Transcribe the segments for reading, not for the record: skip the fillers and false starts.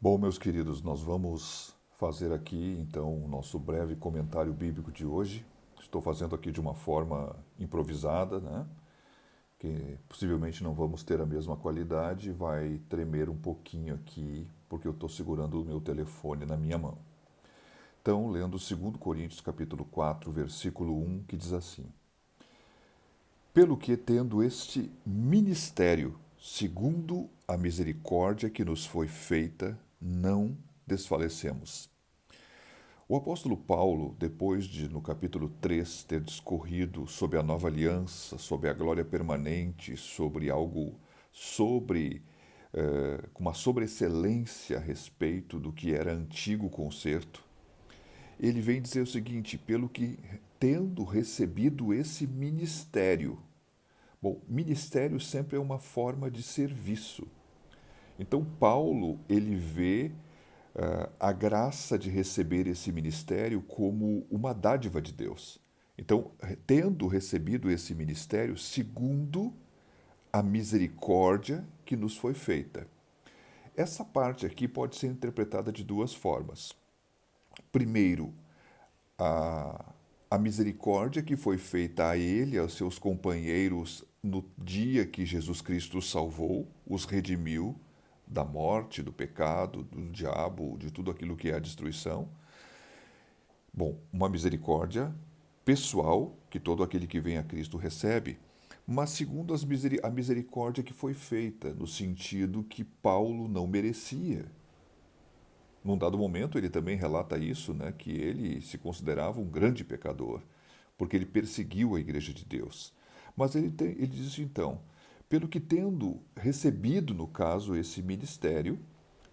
Bom, meus queridos, nós vamos fazer aqui então o nosso breve comentário bíblico de hoje. Estou fazendo aqui de uma forma improvisada, né? Que possivelmente não vamos ter a mesma qualidade, vai tremer um pouquinho aqui, porque eu estou segurando o meu telefone na minha mão. Então, lendo 2 Coríntios capítulo 4, versículo 1, que diz assim: Pelo que, tendo este ministério, segundo a misericórdia que nos foi feita, não desfalecemos. O apóstolo Paulo, depois de, no capítulo 3, ter discorrido sobre a nova aliança, sobre a glória permanente, sobre algo, com uma sobreexcelência a respeito do que era antigo concerto, ele vem dizer o seguinte: pelo que, tendo recebido esse ministério. Bom, ministério sempre é uma forma de serviço. Então, Paulo, ele vê a graça de receber esse ministério como uma dádiva de Deus. Então, tendo recebido esse ministério, segundo a misericórdia que nos foi feita. Essa parte aqui pode ser interpretada de duas formas. Primeiro, a misericórdia que foi feita a ele, aos seus companheiros, no dia que Jesus Cristo os salvou, os redimiu da morte, do pecado, do diabo, de tudo aquilo que é a destruição. Bom, uma misericórdia pessoal que todo aquele que vem a Cristo recebe, mas segundo a misericórdia que foi feita, no sentido que Paulo não merecia. Num dado momento, ele também relata isso, né, que ele se considerava um grande pecador, porque ele perseguiu a igreja de Deus. Mas ele diz então: pelo que tendo recebido, no caso, esse ministério,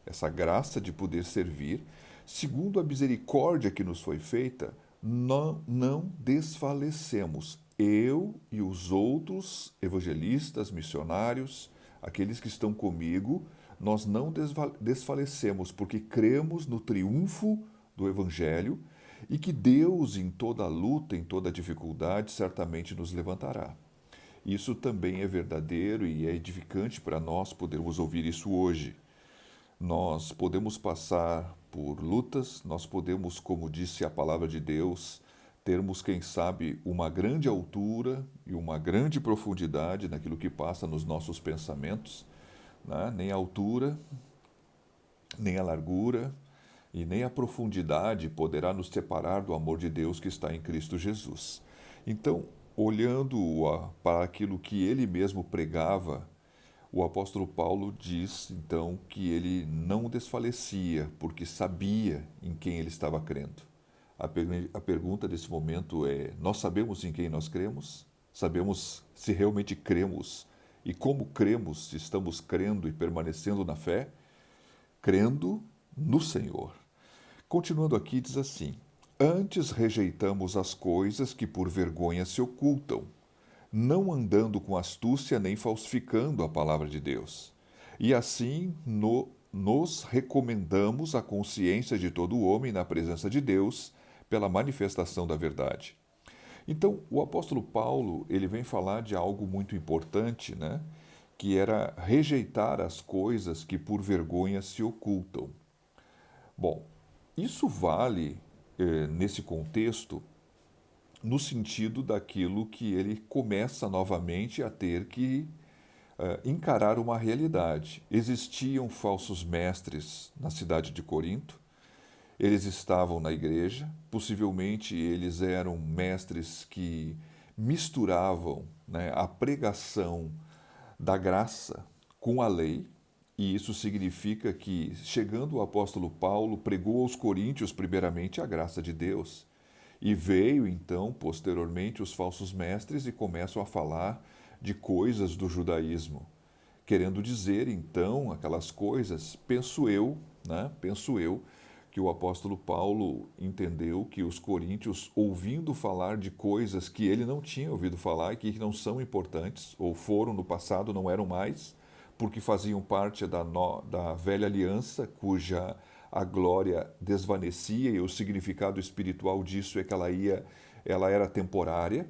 essa graça de poder servir, segundo a misericórdia que nos foi feita, não desfalecemos. Eu e os outros evangelistas, missionários, aqueles que estão comigo, nós não desfalecemos, porque cremos no triunfo do Evangelho e que Deus, em toda luta, em toda dificuldade, certamente nos levantará. Isso também é verdadeiro e é edificante para nós podermos ouvir isso hoje. Nós podemos passar por lutas, nós podemos, como disse a palavra de Deus, termos, quem sabe, uma grande altura e uma grande profundidade naquilo que passa nos nossos pensamentos, né? Nem a altura, nem a largura e nem a profundidade poderá nos separar do amor de Deus que está em Cristo Jesus. Então, olhando para aquilo que ele mesmo pregava, o apóstolo Paulo diz, então, que ele não desfalecia, porque sabia em quem ele estava crendo. A pergunta desse momento é: nós sabemos em quem nós cremos? Sabemos se realmente cremos? E como cremos, se estamos crendo e permanecendo na fé? Crendo no Senhor. Continuando aqui, diz assim: Antes rejeitamos as coisas que por vergonha se ocultam, não andando com astúcia nem falsificando a palavra de Deus. E assim nos recomendamos à consciência de todo homem na presença de Deus pela manifestação da verdade. Então, o apóstolo Paulo, ele vem falar de algo muito importante, né? Que era rejeitar as coisas que por vergonha se ocultam. Bom, isso vale, nesse contexto, no sentido daquilo que ele começa novamente a ter que encarar uma realidade. Existiam falsos mestres na cidade de Corinto, eles estavam na igreja, possivelmente eles eram mestres que misturavam, né, a pregação da graça com a lei, e isso significa que, chegando o apóstolo Paulo, pregou aos coríntios primeiramente a graça de Deus. E veio então, posteriormente, os falsos mestres e começam a falar de coisas do judaísmo, querendo dizer então aquelas coisas, penso eu, que o apóstolo Paulo entendeu que os coríntios, ouvindo falar de coisas que ele não tinha ouvido falar e que não são importantes, ou foram no passado, não eram mais, porque faziam parte da velha aliança, cuja a glória desvanecia e o significado espiritual disso é que ela era temporária.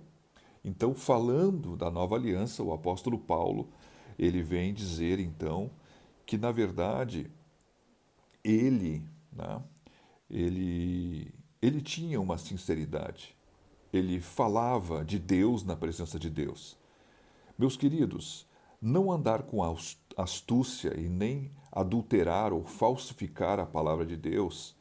Então, falando da nova aliança, o apóstolo Paulo, ele vem dizer então que na verdade ele, né, ele tinha uma sinceridade. Ele falava de Deus na presença de Deus. Meus queridos, não andar com astúcia e nem adulterar ou falsificar a palavra de Deus,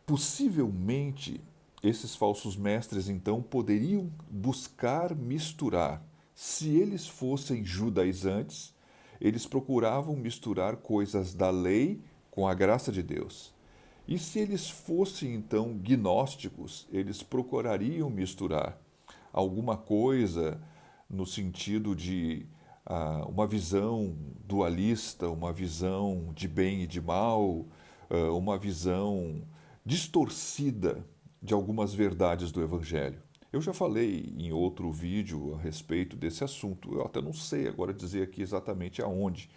possivelmente esses falsos mestres então poderiam buscar misturar. Se eles fossem judaizantes, eles procuravam misturar coisas da lei com a graça de Deus. E se eles fossem então gnósticos, eles procurariam misturar alguma coisa no sentido de uma visão dualista, uma visão de bem e de mal, uma visão distorcida de algumas verdades do Evangelho. Eu já falei em outro vídeo a respeito desse assunto. Eu até não sei agora dizer aqui exatamente aonde,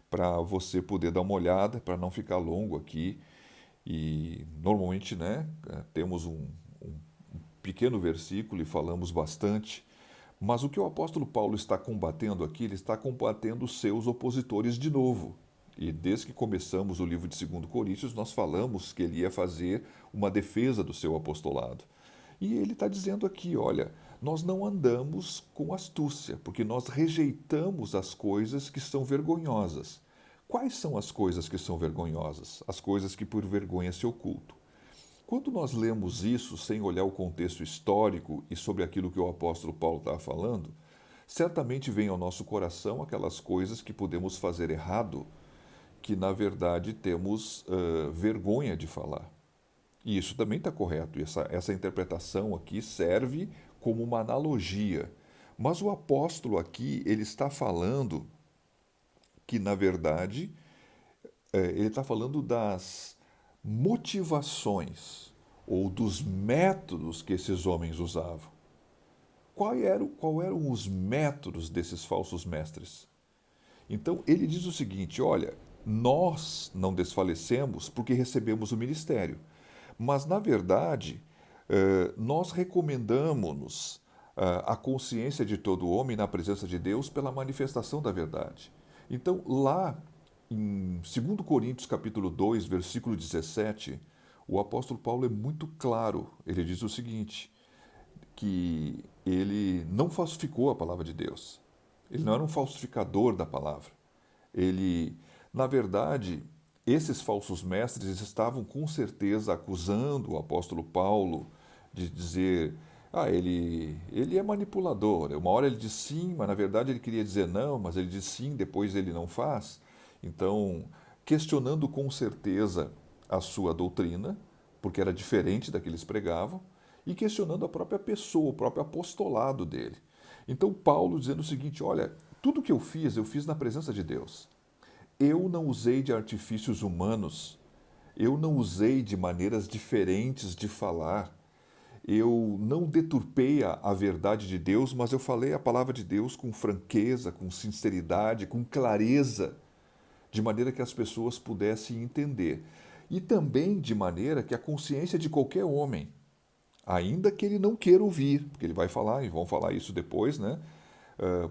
para você poder dar uma olhada, para não ficar longo aqui. E normalmente, né, temos um pequeno versículo e falamos bastante. Mas o que o apóstolo Paulo está combatendo aqui, ele está combatendo os seus opositores de novo. E desde que começamos o livro de 2 Coríntios, nós falamos que ele ia fazer uma defesa do seu apostolado. E ele está dizendo aqui, olha, nós não andamos com astúcia, porque nós rejeitamos as coisas que são vergonhosas. Quais são as coisas que são vergonhosas? As coisas que por vergonha se ocultam. Quando nós lemos isso sem olhar o contexto histórico e sobre aquilo que o apóstolo Paulo está falando, certamente vem ao nosso coração aquelas coisas que podemos fazer errado, que na verdade temos vergonha de falar. E isso também está correto. Essa interpretação aqui serve como uma analogia. Mas o apóstolo aqui, ele está falando que, na verdade, ele está falando das motivações ou dos métodos que esses homens usavam. Qual eram os métodos desses falsos mestres? Então, ele diz o seguinte, olha, nós não desfalecemos porque recebemos o ministério. Mas, na verdade, nós recomendamos-nos a consciência de todo homem na presença de Deus pela manifestação da verdade. Então, lá em 2 Coríntios capítulo 2, versículo 17, o apóstolo Paulo é muito claro. Ele diz o seguinte, que ele não falsificou a palavra de Deus. Ele não era um falsificador da palavra. Ele, na verdade, esses falsos mestres estavam com certeza acusando o apóstolo Paulo de dizer, ele é manipulador. Uma hora ele diz sim, mas na verdade ele queria dizer não, mas ele diz sim, depois ele não faz. Então, questionando com certeza a sua doutrina, porque era diferente da que eles pregavam, e questionando a própria pessoa, o próprio apostolado dele. Então, Paulo dizendo o seguinte, olha, tudo que eu fiz na presença de Deus. Eu não usei de artifícios humanos, eu não usei de maneiras diferentes de falar, eu não deturpei a verdade de Deus, mas eu falei a palavra de Deus com franqueza, com sinceridade, com clareza, de maneira que as pessoas pudessem entender. E também de maneira que a consciência de qualquer homem, ainda que ele não queira ouvir, porque ele vai falar, e vão falar isso depois, né?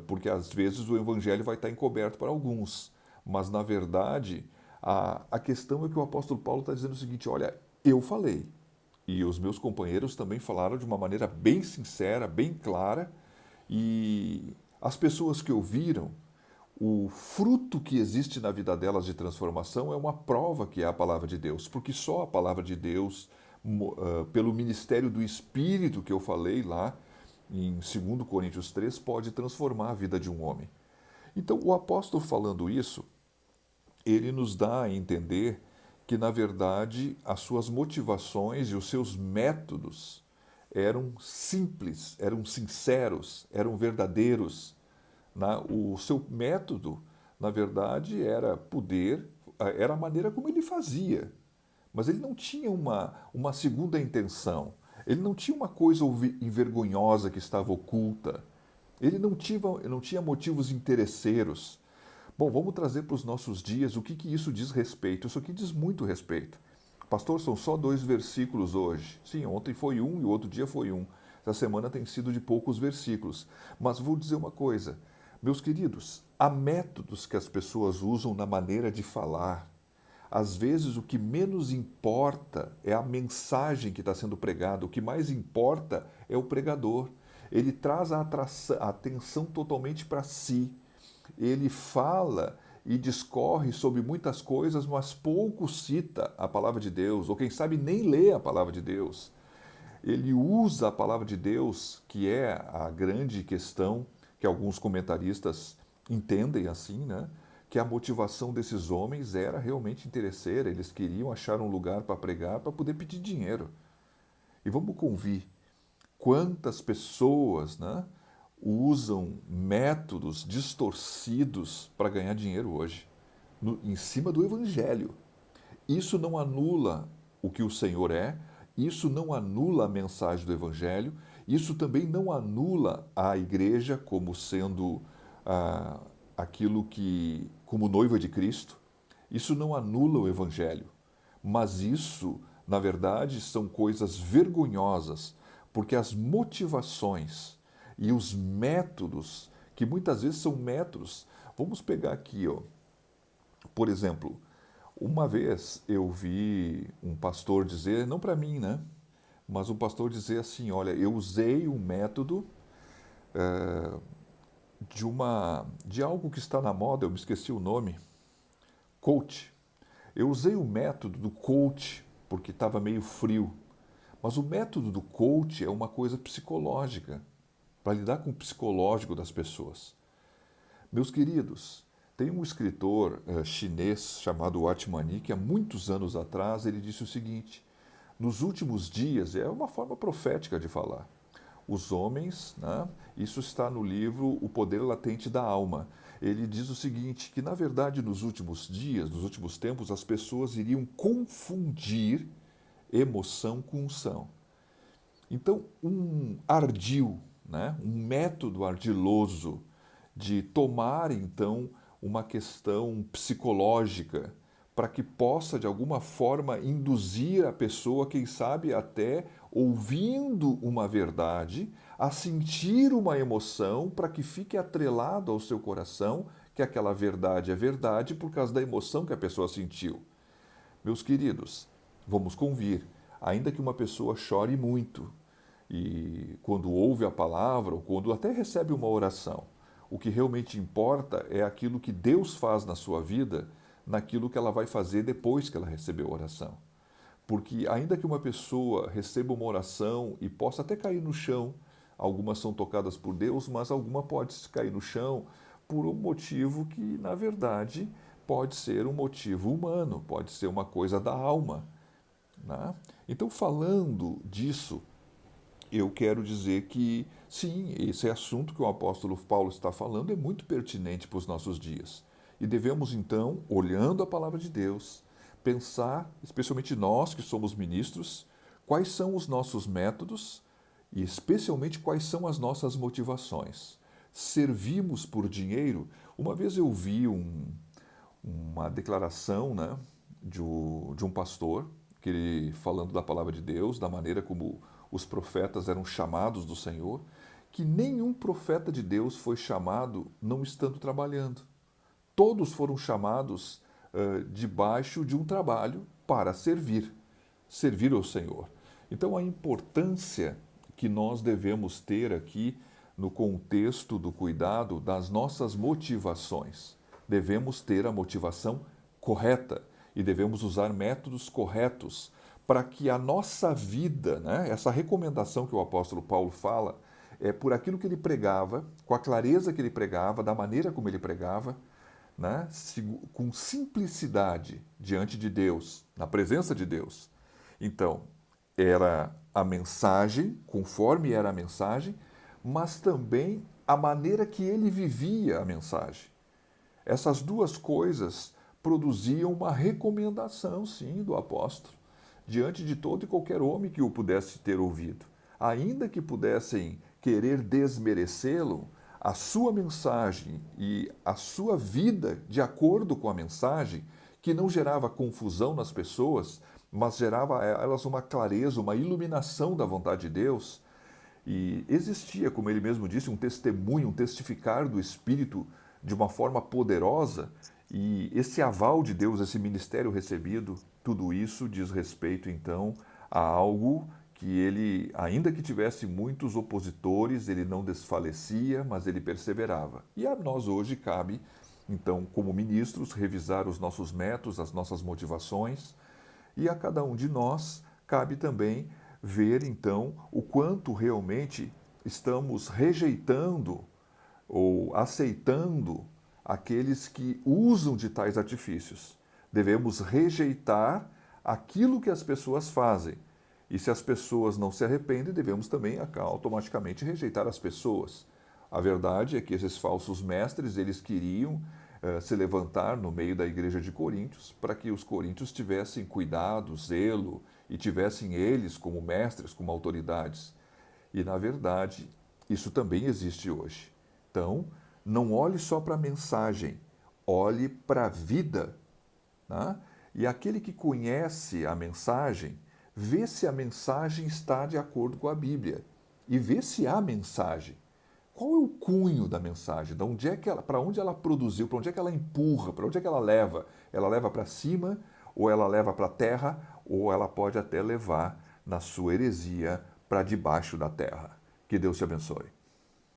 Porque às vezes o evangelho vai estar encoberto para alguns. Mas, na verdade, a questão é que o apóstolo Paulo está dizendo o seguinte, olha, eu falei, e os meus companheiros também falaram de uma maneira bem sincera, bem clara, e as pessoas que ouviram, o fruto que existe na vida delas de transformação é uma prova que é a palavra de Deus, porque só a palavra de Deus, pelo ministério do Espírito que eu falei lá em 2 Coríntios 3, pode transformar a vida de um homem. Então, o apóstolo falando isso, ele nos dá a entender que, na verdade, as suas motivações e os seus métodos eram simples, eram sinceros, eram verdadeiros. O seu método, na verdade, era a maneira como ele fazia. Mas ele não tinha uma segunda intenção. Ele não tinha uma coisa envergonhosa que estava oculta. Ele não tinha motivos interesseiros. Bom, vamos trazer para os nossos dias o que isso diz respeito. Isso aqui diz muito respeito. Pastor, são só 2 versículos hoje. Sim, ontem foi um e o outro dia foi um. Essa semana tem sido de poucos versículos. Mas vou dizer uma coisa. Meus queridos, há métodos que as pessoas usam na maneira de falar. Às vezes o que menos importa é a mensagem que está sendo pregada, o que mais importa é o pregador. Ele traz a atenção totalmente para si. Ele fala e discorre sobre muitas coisas, mas pouco cita a palavra de Deus, ou quem sabe nem lê a palavra de Deus. Ele usa a palavra de Deus, que é a grande questão que alguns comentaristas entendem assim, né? Que a motivação desses homens era realmente interesseira, eles queriam achar um lugar para pregar, para poder pedir dinheiro. E vamos convir, quantas pessoas, né, usam métodos distorcidos para ganhar dinheiro hoje, em cima do Evangelho. Isso não anula o que o Senhor é, isso não anula a mensagem do Evangelho, isso também não anula a igreja como sendo aquilo que, como noiva de Cristo, isso não anula o Evangelho, mas isso, na verdade, são coisas vergonhosas, porque as motivações e os métodos, que muitas vezes são métodos, vamos pegar aqui, ó, por exemplo, uma vez eu vi um pastor dizer, não para mim, né? Mas um pastor dizer assim, olha, eu usei um método de algo que está na moda, eu me esqueci o nome, coach. Eu usei o método do coach porque estava meio frio. Mas o método do coach é uma coisa psicológica, para lidar com o psicológico das pessoas. Meus queridos, tem um escritor chinês chamado Watmani, que há muitos anos atrás ele disse o seguinte: nos últimos dias, é uma forma profética de falar, os homens, né, isso está no livro O Poder Latente da Alma. Ele diz o seguinte, que na verdade nos últimos dias, nos últimos tempos, as pessoas iriam confundir emoção com unção. Então, um ardil, né, um método ardiloso de tomar então uma questão psicológica para que possa de alguma forma induzir a pessoa, quem sabe até ouvindo uma verdade, a sentir uma emoção para que fique atrelado ao seu coração que aquela verdade é verdade por causa da emoção que a pessoa sentiu. Meus queridos, vamos convir, ainda que uma pessoa chore muito e quando ouve a palavra ou quando até recebe uma oração, o que realmente importa é aquilo que Deus faz na sua vida, naquilo que ela vai fazer depois que ela recebeu a oração. Porque ainda que uma pessoa receba uma oração e possa até cair no chão, algumas são tocadas por Deus, mas alguma pode cair no chão por um motivo que, na verdade, pode ser um motivo humano, pode ser uma coisa da alma, né? Então, falando disso, eu quero dizer que, sim, esse assunto que o apóstolo Paulo está falando é muito pertinente para os nossos dias. E devemos, então, olhando a palavra de Deus, pensar, especialmente nós que somos ministros, quais são os nossos métodos e, especialmente, quais são as nossas motivações. Servimos por dinheiro? Uma vez eu vi uma declaração, né, de um pastor, que ele, falando da palavra de Deus, da maneira como os profetas eram chamados do Senhor, que nenhum profeta de Deus foi chamado não estando trabalhando. Todos foram chamados debaixo de um trabalho para servir ao Senhor. Então, a importância que nós devemos ter aqui no contexto do cuidado das nossas motivações. Devemos ter a motivação correta e devemos usar métodos corretos para que a nossa vida, né, essa recomendação que o apóstolo Paulo fala, é por aquilo que ele pregava, com a clareza que ele pregava, da maneira como ele pregava, né, com simplicidade diante de Deus, na presença de Deus. Então, era a mensagem, conforme era a mensagem, mas também a maneira que ele vivia a mensagem. Essas duas coisas produziam uma recomendação, sim, do apóstolo, diante de todo e qualquer homem que o pudesse ter ouvido. Ainda que pudessem querer desmerecê-lo, a sua mensagem e a sua vida de acordo com a mensagem, que não gerava confusão nas pessoas, mas gerava a elas uma clareza, uma iluminação da vontade de Deus. E existia, como ele mesmo disse, um testemunho, um testificar do Espírito de uma forma poderosa. E esse aval de Deus, esse ministério recebido, tudo isso diz respeito então a algo que ele, ainda que tivesse muitos opositores, ele não desfalecia, mas ele perseverava. E a nós hoje cabe, então, como ministros, revisar os nossos métodos, as nossas motivações, e a cada um de nós cabe também ver, então, o quanto realmente estamos rejeitando ou aceitando aqueles que usam de tais artifícios. Devemos rejeitar aquilo que as pessoas fazem. E se as pessoas não se arrependem, devemos também automaticamente rejeitar as pessoas. A verdade é que esses falsos mestres, eles queriam se levantar no meio da igreja de Coríntios para que os coríntios tivessem cuidado, zelo e tivessem eles como mestres, como autoridades. E na verdade, isso também existe hoje. Então, não olhe só para a mensagem, olhe para a vida. Né? E aquele que conhece a mensagem, vê se a mensagem está de acordo com a Bíblia. E vê se há mensagem. Qual é o cunho da mensagem? De onde é que ela, para onde ela produziu, para onde é que ela empurra, para onde é que ela leva? Ela leva para cima, ou ela leva para a terra, ou ela pode até levar, na sua heresia, para debaixo da terra. Que Deus te abençoe.